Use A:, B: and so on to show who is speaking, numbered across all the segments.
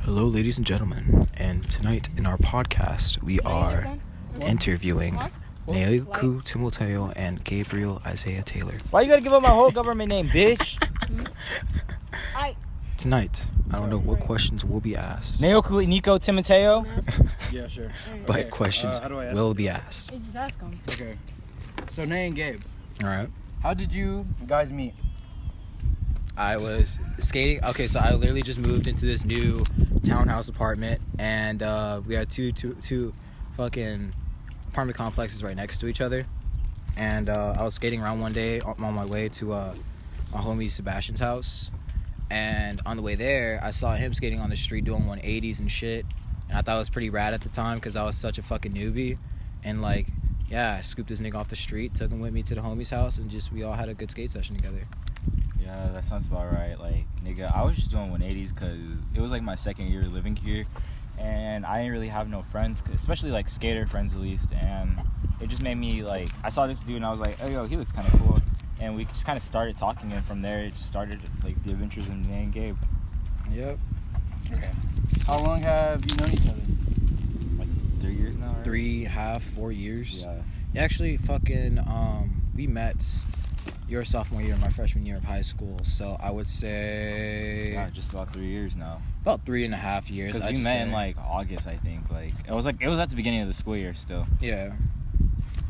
A: Hello, ladies and gentlemen, and tonight in our podcast, we are interviewing Nae and Gabriel Isaiah Taylor.
B: Why you gotta give up my whole government name, bitch?
A: Tonight, I don't know what questions will be asked.
B: Nae Nico Timoteo?
C: Yeah, sure.
A: But
C: Okay,
A: questions
C: how do I ask
A: will
C: them?
A: be asked.
D: Just ask them.
C: Okay. So, Nae and Gabe,
A: Alright.
C: how did you guys meet?
A: I was skating. Okay, so I literally just moved into this new townhouse apartment, and we had two fucking apartment complexes right next to each other. And I was skating around one day on my way to my homie Sebastian's house, and on the way there, I saw him skating on the street doing 180s and shit, and I thought it was pretty rad at the time because I was such a fucking newbie, and like, yeah, I scooped this nigga off the street, took him with me to the homie's house, and just we all had a good skate session together.
B: Yeah, that sounds about right. Like, nigga, I was just doing 180s because it was like my second year living here, and I didn't really have no friends, especially like skater friends at least, and it just made me like, I saw this dude and I was like, oh yo, he looks kind of cool, and we just kind of started talking, and from there it just started like the adventures in Nae and Gabe.
A: Yep.
C: Okay. How long have you known each other?
B: Like 3 years now, right?
A: 3.5, 4 years.
B: Yeah.
A: Actually, fucking, we met your sophomore year, my freshman year of high school. So I would say
B: Yeah, just about 3 years now.
A: about 3.5 years.
B: Because we met in like August, I think. Like it was at the beginning of the school year still.
A: Yeah.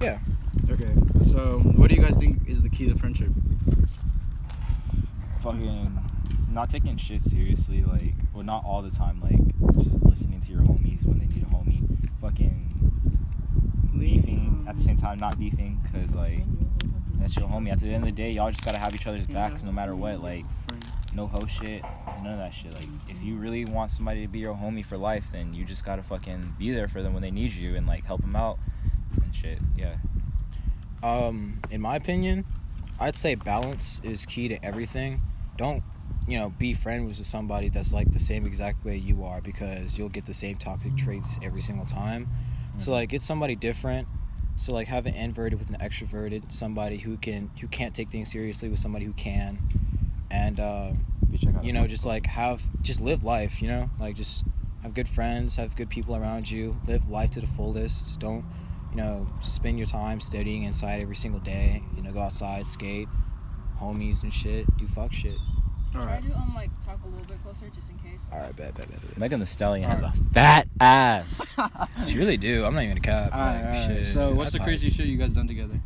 C: Okay. So, what do you guys think is the key to friendship?
B: Fucking not taking shit seriously, like, well, not all the time, like, just listening to your homies when they need a homie. Fucking beefing at the same time, not beefing, because, like, that's your homie. At the end of the day, y'all just gotta have each other's backs no matter what. Like, no hoe shit, none of that shit. Like, if you really want somebody to be your homie for life, then you just gotta fucking be there for them when they need you and, like, help them out and shit. Yeah.
A: In my opinion, I'd say balance is key to everything. Don't, be friends with somebody that's like the same exact way you are, because you'll get the same toxic traits every single time. Mm-hmm. So like, get somebody different. So like, have an introverted with an extroverted, somebody who can't take things seriously with somebody who can, and just live life. Like, just have good friends, have good people around you, live life to the fullest. Don't spend your time studying inside every single day. Go outside, skate, homies and shit, do fuck shit.
D: Try to talk a little bit closer just in case.
A: All right, bet.
B: Megan Thee Stallion has a fat ass.
A: She really do. I'm not even a cap.
C: All right.
A: Shit.
C: So, what's the crazy shit you guys done together?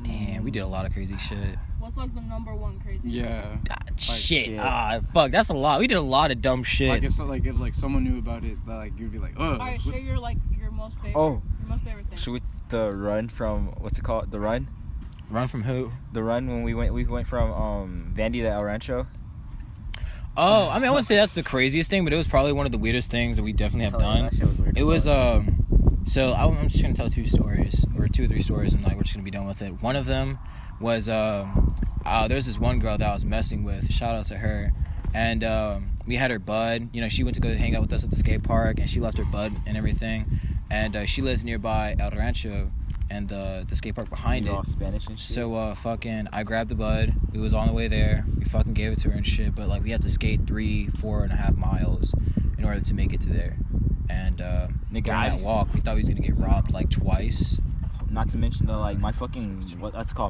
A: Damn, we did a lot of crazy shit.
D: What's the number one crazy?
C: Yeah.
A: Shit. Fuck. That's a lot. We did a lot of dumb shit.
C: Like, if someone knew about it, you'd be like, oh.
D: All right, share your most favorite.
B: Oh.
D: Your most favorite thing.
B: Should we the run from what's it called? The run?
A: Run from who?
B: The run when we went from Vandy to El Rancho.
A: Oh, I wouldn't say that's the craziest thing, but it was probably one of the weirdest things that we definitely have done.
B: That shit was weird.
A: It was so I'm just gonna tell 2 stories, or 2 or 3 stories, and we're just gonna be done with it. One of them was there's this one girl that I was messing with. Shout out to her. And we had her bud. She went to go hang out with us at the skate park, and she left her bud and everything. And she lives nearby El Rancho and the skate park behind it.
B: All Spanish and shit.
A: So I grabbed the bud. We was on the way there. We fucking gave it to her and shit. But we had to skate 4.5 miles in order to make it to there. And during that walk, we thought we was gonna get robbed twice.
B: Not to mention that my fucking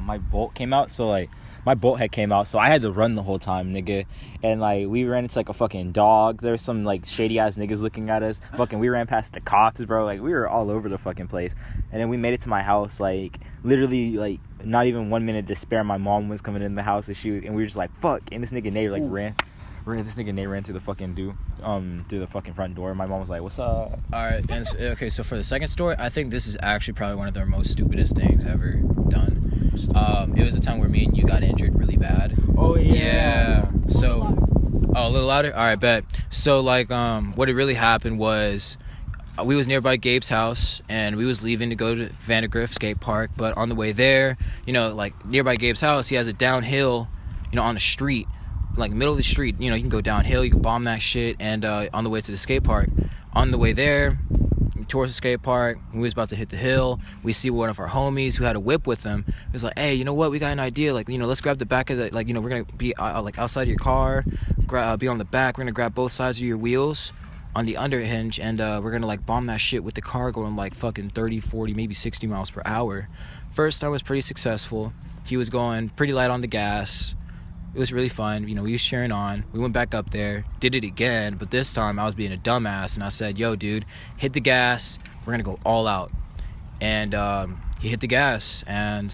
B: my bolt came out. So my bolt head came out, so I had to run the whole time, nigga. And we ran into a fucking dog. There was some shady ass niggas looking at us. Fucking, we ran past the cops, bro. We were all over the fucking place. And then we made it to my house. Literally, not even 1 minute to spare. My mom was coming in the house, and we were just like, fuck. And this nigga Nate ran. This nigga Nate ran through the fucking through the fucking front door. My mom was like, "What's up?"
A: All right, and okay. So for the second story, I think this is actually probably one of the most stupidest things ever done. It was a time where me and you got injured really bad.
B: Oh yeah.
A: So, a little louder. All right, bet. So what it really happened was, we was nearby Gabe's house, and we was leaving to go to Vandergrift Skate Park. But on the way there, nearby Gabe's house, he has a downhill, on the street. Middle of the street, you can go downhill, you can bomb that shit. And on the way to the skate park, on the way there towards the skate park, we was about to hit the hill, we see one of our homies who had a whip with him. He was like, hey, you know what, we got an idea, let's grab the back of the, we're gonna be outside your car, be on the back, we're gonna grab both sides of your wheels, on the underhinge, and we're gonna like bomb that shit with the car going like fucking 30, 40, maybe 60 miles per hour. First, I was pretty successful. He was going pretty light on the gas. It was really fun. You know, we was cheering on. We went back up there, did it again, but this time I was being a dumbass, and I said, yo, dude, hit the gas. We're gonna go all out. And he hit the gas, and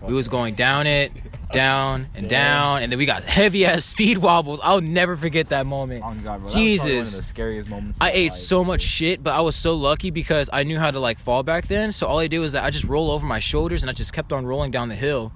A: we was going down it, down and down, and then we got heavy ass speed wobbles. I'll never forget that moment.
B: Oh God, bro.
A: Jesus,
B: that was probably one of the scariest moments.
A: I ate so much shit, but I was so lucky because I knew how to like fall back then. So all I did was that I just roll over my shoulders and I just kept on rolling down the hill.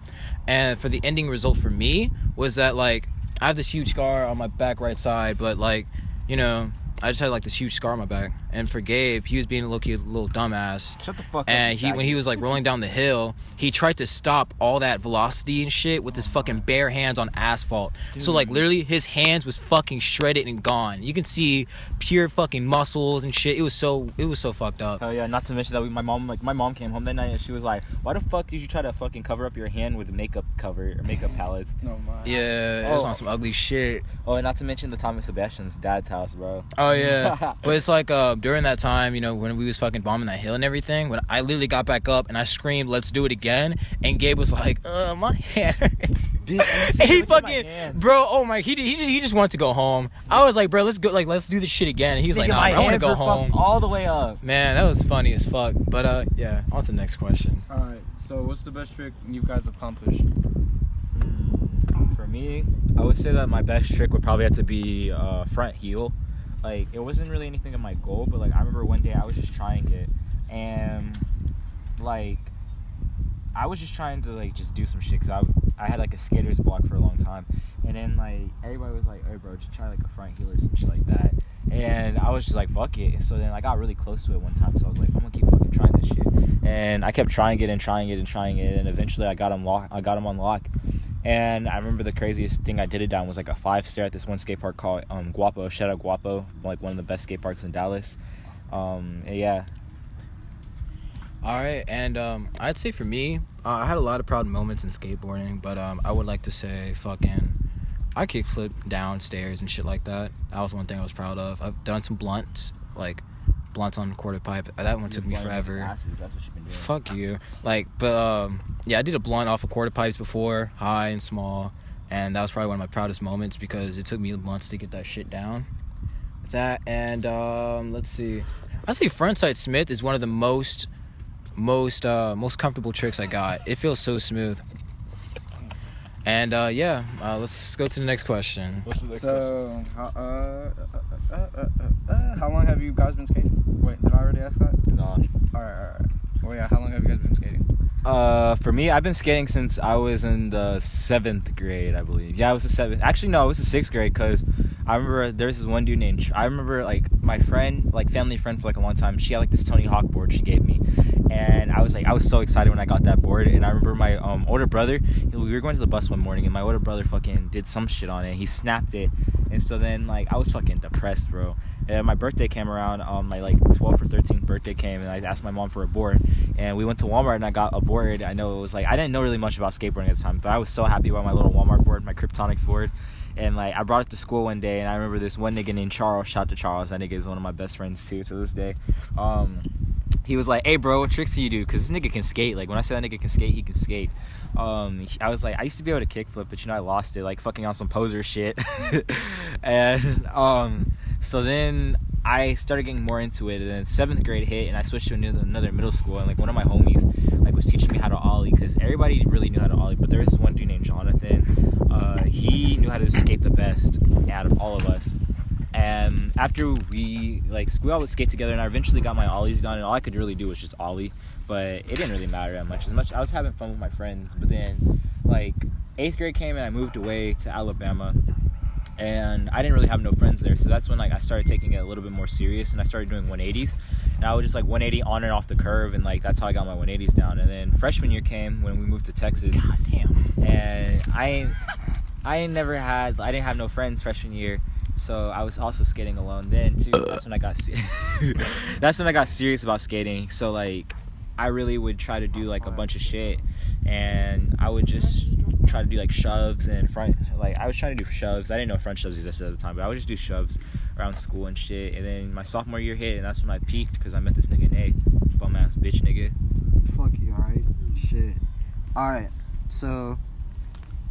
A: And for the ending result for me was that like I have this huge scar on my back right side, but like, you know, I just had like this huge scar on my back. And for Gabe, he was being a little dumbass.
B: Shut the fuck up.
A: And when he was like rolling down the hill, he tried to stop all that velocity and shit with his fucking bare hands on asphalt. Dude. So like literally his hands was fucking shredded and gone. You can see pure fucking muscles and shit. It was so fucked up.
B: Oh yeah, not to mention that my mom came home that night and she was like, "Why the fuck did you try to fucking cover up your hand with makeup cover or makeup palettes?"
C: No man.
A: Yeah, it was on some ugly shit.
B: Oh, and not to mention the time at Sebastian's dad's house, bro.
A: Oh yeah, but it's like during that time, you know, when we was fucking bombing that hill and everything, when I literally got back up and I screamed, "Let's do it again!" And Gabe was like, "My hand hurts." And he fucking, bro, oh my, he just wanted to go home. I was like, bro, let's go, like let's do this shit again. He was like, nah, I want to go home.
B: All the way up.
A: Man, that was funny as fuck. But yeah, on to the next question.
C: All right. So, what's the best trick you guys have accomplished?
B: For me, I would say that my best trick would probably have to be front heel. Like, it wasn't really anything of my goal, but like I remember one day I was just trying it, and like I was just trying to like just do some shit because I had like a skater's block for a long time, and then like everybody was like, "Hey bro, just try like a front heel or some shit like that," and I was just like, "Fuck it." So then I got really close to it one time, so I was like, "I'm gonna keep fucking trying this shit," and I kept trying it and trying it and trying it, and eventually I got him on lock. And I remember the craziest thing I did it down was like a 5-stair at this one skate park called Guapo. Shout out Guapo, like one of the best skate parks in Dallas. Yeah.
A: All right, and I'd say for me, I had a lot of proud moments in skateboarding, but I would like to say I kickflipped downstairs and shit like that. That was one thing I was proud of. I've done some blunts on quarter pipe. That one took me forever.
B: That's what you've been doing.
A: Fuck you. Yeah, I did a blunt off of quarter pipes before, high and small, and that was probably one of my proudest moments because it took me months to get that shit down. That and let's see. I'd say frontside Smith is one of the most comfortable tricks I got. It feels so smooth. And yeah, let's go to the next question.
C: What's the next question? How long have you guys been skating? Wait, did I already ask that?
B: No.
C: All right. Well, yeah. How long have you guys been skating?
B: For me, I've been skating since I was in the 7th grade, I believe. Yeah, it was the 7th. Actually, no, it was the 6th grade because I remember there's this one dude named... I remember, like, my friend, like, family friend for, like, a long time. She had, like, this Tony Hawk board she gave me. And I was so excited when I got that board. And I remember my older brother, we were going to the bus one morning, and my older brother fucking did some shit on it. He snapped it. And so then, like, I was fucking depressed, bro. And my birthday came around, my, like, 12th or 13th birthday came, and I asked my mom for a board. And we went to Walmart, and I got a board. I know it was, like, I didn't know really much about skateboarding at the time, but I was so happy about my little Walmart board, my Kryptonics board. And, like, I brought it to school one day, and I remember this one nigga named Charles. Shout out to Charles. That nigga is one of my best friends, too, to this day. He was like, "Hey, bro, what tricks do you do? Because this nigga can skate. Like, when I say that nigga can skate, he can skate." I was like, I used to be able to kickflip, but, you know, I lost it, like, fucking on some poser shit. And, so then I started getting more into it, and then 7th grade hit, and I switched to another middle school, and, like, one of my homies, like, was teaching me how to ollie, because everybody really knew how to ollie, but there was this one dude named Jonathan. He knew how to skate the best out of all of us. And after we all would skate together, and I eventually got my ollies done, and all I could really do was just ollie, but it didn't really matter that much. I was having fun with my friends, but then, like, 8th grade came, and I moved away to Alabama, and I didn't really have no friends there, so that's when, like, I started taking it a little bit more serious, and I started doing 180s, and I was just, like, 180 on and off the curve, and, like, that's how I got my 180s down. And then freshman year came when we moved to Texas.
A: God damn.
B: And I didn't have no friends freshman year, so I was also skating alone then too. That's when I got serious about skating. So, like, I really would try to do, like, a bunch of shit, and I would just try to do like shoves and front. Like I was trying to do shoves. I didn't know front shoves existed at the time, but I would just do shoves around school and shit. And then my sophomore year hit, and that's when I peaked because I met this nigga Nae, bum ass bitch nigga.
C: Fuck you, alright? Shit. Alright, so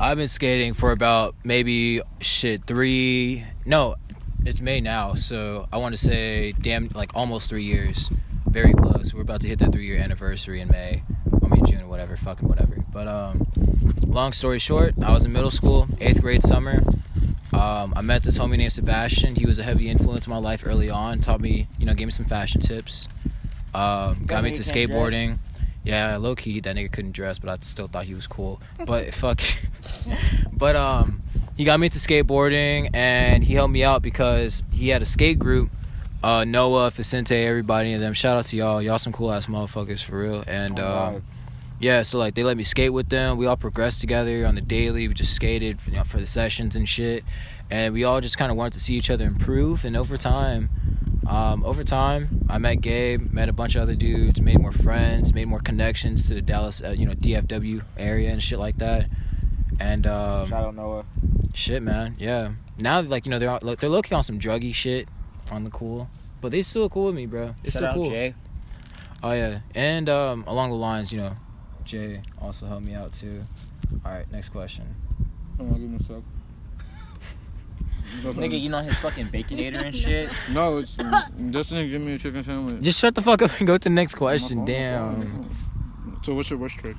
A: I've been skating for about maybe it's May now, so I want to say almost 3 years. Very close. We're about to hit that 3-year anniversary in May. I mean June, whatever, fucking whatever. But long story short, I was in middle school, 8th grade summer. I met this homie named Sebastian. He was a heavy influence in my life early on. Taught me, gave me some fashion tips. Got me into skateboarding. Yeah, low key, that nigga couldn't dress, but I still thought he was cool. But he got me into skateboarding, and he helped me out because he had a skate group. Noah, Vicente, everybody in them. Shout out to y'all. Y'all some cool ass motherfuckers for real. And yeah, so like they let me skate with them. We all progressed together on the daily. We just skated for the sessions and shit. And we all just kind of wanted to see each other improve. And over time, I met Gabe, met a bunch of other dudes, made more friends, made more connections to the Dallas, DFW area and shit like that. And
B: Shout out Noah.
A: Shit, man, yeah. Now, they're looking on some druggy shit on the cool, but they still cool with me, bro. They
B: Shout
A: still
B: out
A: cool.
B: Jay.
A: Oh yeah, and along the lines, Jay also helped me out too. All right, next question.
C: I'm gonna give him a sec.
B: Nigga, his fucking baconator and shit.
C: No, it's this nigga give me a chicken sandwich.
A: Just shut the fuck up and go to the next question. Damn.
C: So what's your worst trick?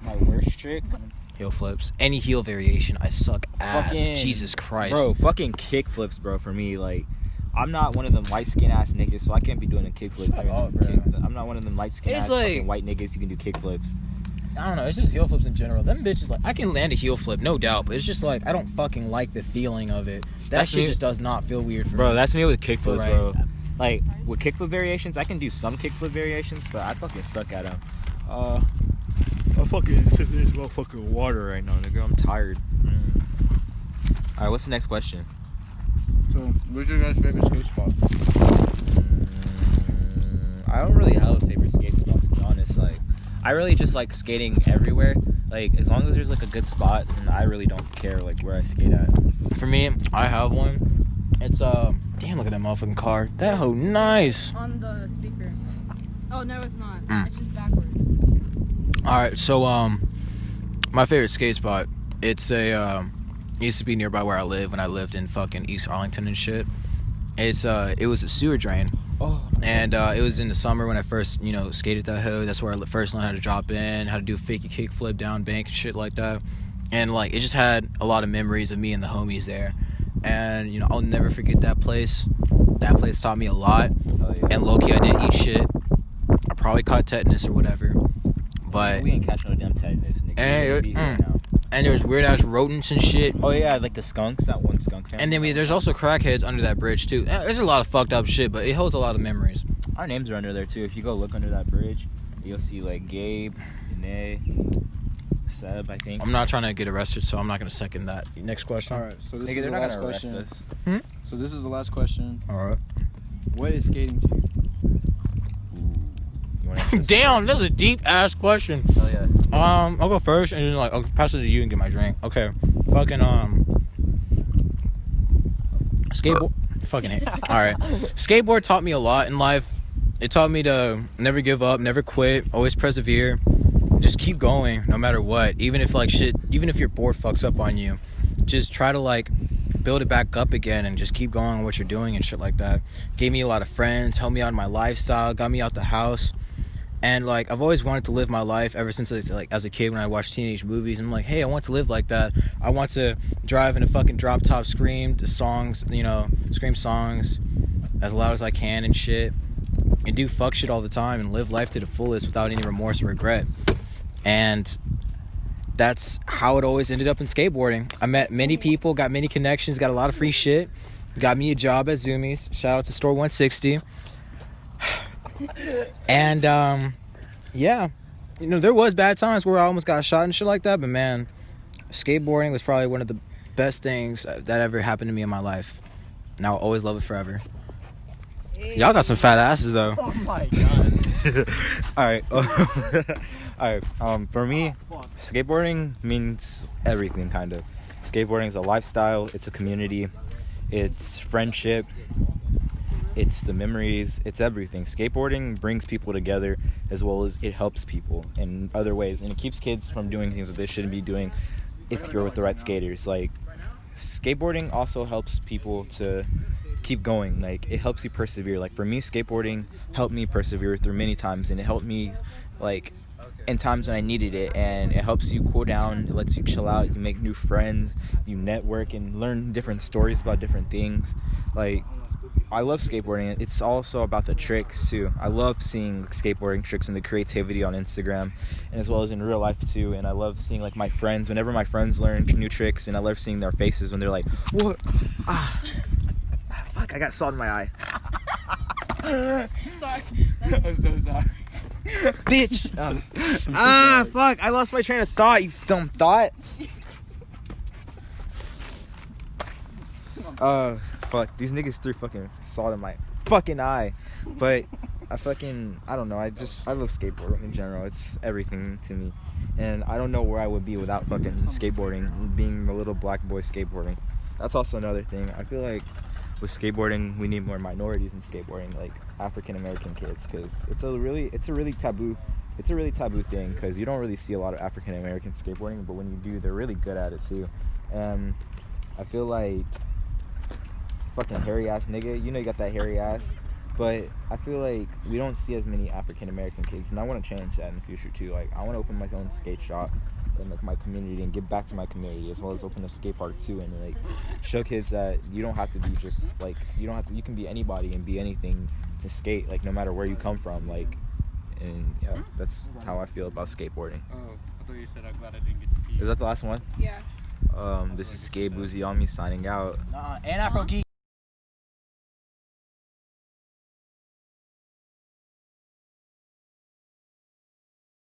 B: My worst trick?
A: Heel flips. Any heel variation, I suck ass. Jesus Christ.
B: Bro, fucking kick flips, bro, for me. Like, I'm not one of them light skin ass niggas, so I can't be doing a kick flip. I'm not one of them light skin ass fucking white niggas who can do kick flips.
A: I don't know, it's just heel flips in general. Them bitches, I can land a heel flip, no doubt, but it's just I don't fucking like the feeling of it. That shit just does not feel weird for me.
B: Bro, that's me with kick flips,
A: Right.
B: bro. Like, with kick flip variations, I can do some kick flip variations, but I fucking suck at them. I'm fucking sitting in this motherfucking water right now, nigga. I'm tired. Alright, what's the next question?
C: So, what's your guys' favorite skate spot?
B: I don't really have a favorite skate spot, to be honest. Like, I really just like skating everywhere. Like, as long as there's a good spot, and I really don't care where I skate at.
A: For me, I have one. It's damn, look at that motherfucking car. That hoe nice.
D: On the speaker. Oh no, it's not.
A: Mm.
D: It's just backwards.
A: All right, so my favorite skate spot. It's it used to be nearby where I live when I lived in fucking East Arlington and shit. It was a sewer drain.
B: Oh.
A: And it was in the summer when I first, skated that hoe. That's where I first learned how to drop in, how to do a fakey kick flip down bank and shit like that. And it just had a lot of memories of me and the homies there. And I'll never forget that place. That place taught me a lot.
B: Oh, yeah.
A: And low-key, I didn't eat shit. I probably caught tetanus or whatever. But
B: we ain't catching no damn tetanus, nigga.
A: and there's weird ass rodents and shit.
B: Oh yeah, like the skunks, that one skunk family.
A: And then there's also crackheads under that bridge too. There's a lot of fucked up shit, but it holds a lot of memories.
B: Our names are under there too. If you go look under that bridge, you'll see Gabe, Nae, Seb, I think.
A: I'm not trying to get arrested, so I'm not gonna second that. Next question.
C: Alright, so this
B: Nigga,
C: is
B: they're
C: the
B: not
C: last
B: gonna arrest
C: question.
B: us.
C: So this is the last question.
A: Alright.
C: What is skating to you?
B: You wanna answer this
A: Damn,
B: one
A: that's a deep ass question.
B: first? Hell yeah.
A: I'll go first, and then I'll pass it to you and get my drink. Okay. Fucking skateboard. Fucking hate. All right. Skateboard taught me a lot in life. It taught me to never give up, never quit, always persevere, just keep going no matter what. Even if your board fucks up on you, just try to build it back up again and just keep going on what you're doing and shit like that. Gave me a lot of friends, helped me out in my lifestyle, got me out the house. And I've always wanted to live my life ever since as a kid when I watched teenage movies. I'm like, hey, I want to live like that. I want to drive in a fucking drop top, scream songs as loud as I can and shit, and do fuck shit all the time and live life to the fullest without any remorse or regret. And that's how it always ended up in skateboarding. I met many people, got many connections, got a lot of free shit, got me a job at Zoomies. Shout out to Store 160. And yeah, there was bad times where I almost got shot and shit like that, but man, skateboarding was probably one of the best things that ever happened to me in my life, and I'll always love it forever. Y'all got some fat asses though.
B: Oh my god. All right. All right. For me, Skateboarding means everything, kind of. Skateboarding is a lifestyle, it's a community, it's friendship, it's the memories, it's everything. Skateboarding brings people together as well as it helps people in other ways, and it keeps kids from doing things that they shouldn't be doing if you're with the right skaters. Like, skateboarding also helps people to keep going. Like, it helps you persevere. Like, for me, skateboarding helped me persevere through many times, and it helped me, like, in times when I needed it, and it helps you cool down, it lets you chill out, you make new friends, you network and learn different stories about different things. Like, I love skateboarding. It's also about the tricks too. I love seeing skateboarding tricks and the creativity on Instagram, and as well as in real life too. And I love seeing, like, my friends, whenever my friends learn new tricks, and I love seeing their faces when they're like, what? Fuck, I got salt in my eye.
D: Sorry.
C: I'm so sorry.
B: Bitch. Fuck, I lost my train of thought, you dumb thought. Fuck, these niggas threw fucking salt in my fucking eye. But I don't know, I love skateboarding in general. It's everything to me, and I don't know where I would be without fucking skateboarding, being a little black boy skateboarding. That's also another thing. I feel like with skateboarding, we need more minorities in skateboarding, like African American kids, because it's a really taboo thing, because you don't really see a lot of African American skateboarding, but when you do, they're really good at it too. And I feel like fucking hairy ass nigga, you know, you got that hairy ass, but I feel like we don't see as many African American kids, and I want to change that in the future too. Like, I want to open my own skate shop in, like, my community, and give back to my community, as well as open a skate park too, and, like, show kids that you don't have to be just, like, you can be anybody and be anything to skate, like, no matter where you come from. Like, and yeah, that's how I feel about skateboarding.
C: Oh, I thought you said I'm glad I didn't get to see you.
B: Is that the last one?
D: Yeah.
B: This is Gabe Boozy on me signing out.
A: And Afro Geek.